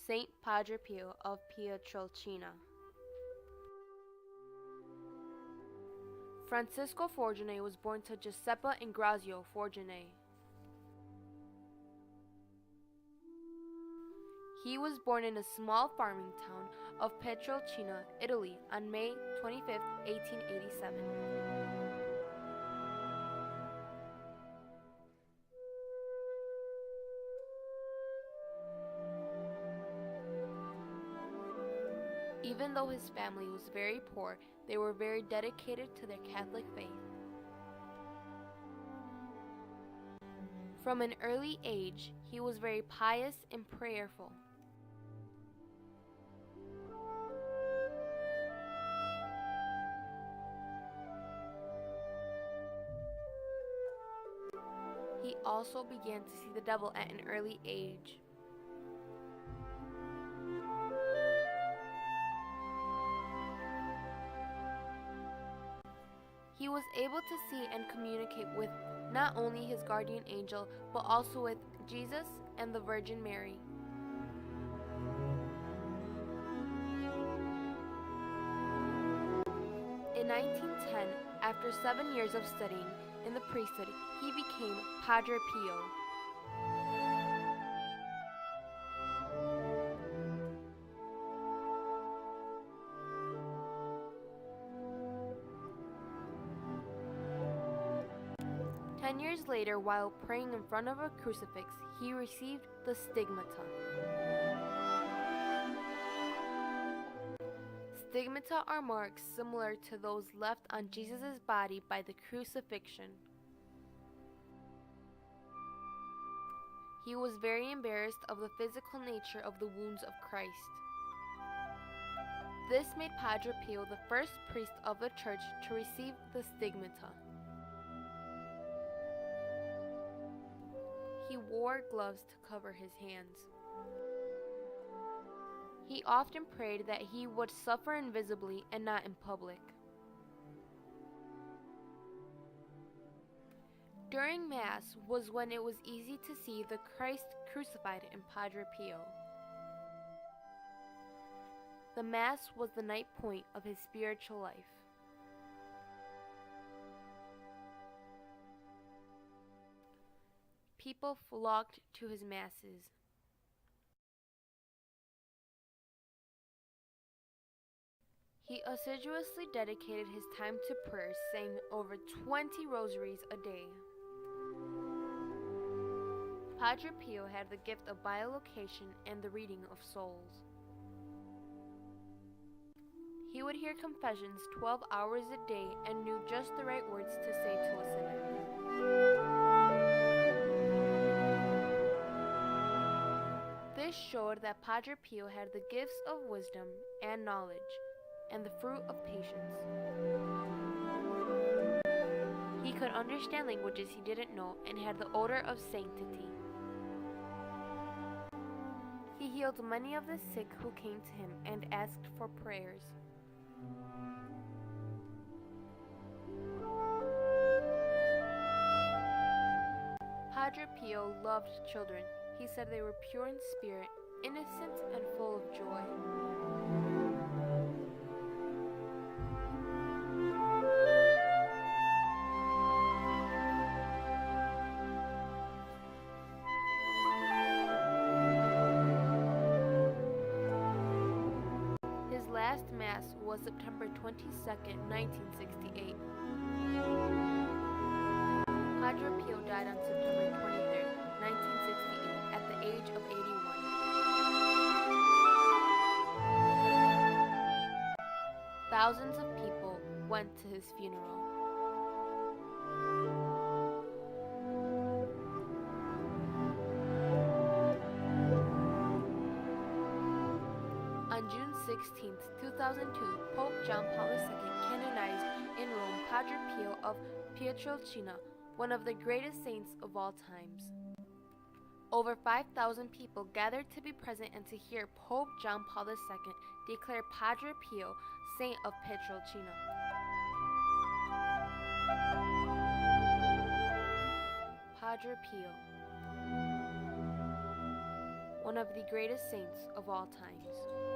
Saint Padre Pio of Pietrelcina. Francisco Forgione was born to Giuseppa and Grazio Forgione. He was born in a small farming town of Pietrelcina, Italy, on May 25, 1887. Even though his family was very poor, they were very dedicated to their Catholic faith. From an early age, he was very pious and prayerful. He also began to see the devil at an early age. He was able to see and communicate with not only his guardian angel, but also with Jesus and the Virgin Mary. In 1910, after 7 years of studying in the priesthood, he became Padre Pio. Ten years later, while praying in front of a crucifix, he received the stigmata. Stigmata are marks similar to those left on Jesus' body by the crucifixion. He was very embarrassed of the physical nature of the wounds of Christ. This made Padre Pio the first priest of the Church to receive the stigmata. He wore gloves to cover his hands. He often prayed that he would suffer invisibly and not in public. During Mass was when it was easy to see the Christ crucified in Padre Pio. The Mass was the night point of his spiritual life. People flocked to his masses. He assiduously dedicated his time to prayer, saying over 20 rosaries a day. Padre Pio had the gift of bilocation and the reading of souls. He would hear confessions 12 hours a day and knew just the right words to say to a sinner. This showed that Padre Pio had the gifts of wisdom and knowledge, and the fruit of patience. He could understand languages he didn't know and had the odor of sanctity. He healed many of the sick who came to him and asked for prayers. Padre Pio loved children. He said they were pure in spirit, innocent and full of joy. His last Mass was September 22nd, 1968. Padre Pio died on September 23rd, 1968, at the age of 81. Thousands of people went to his funeral. On June 16, 2002, Pope John Paul II canonized in Rome Padre Pio of Pietrelcina, one of the greatest saints of all times. Over 5,000 people gathered to be present and to hear Pope John Paul II declare Padre Pio Saint of Pietrelcina. Padre Pio. one of the greatest saints of all times.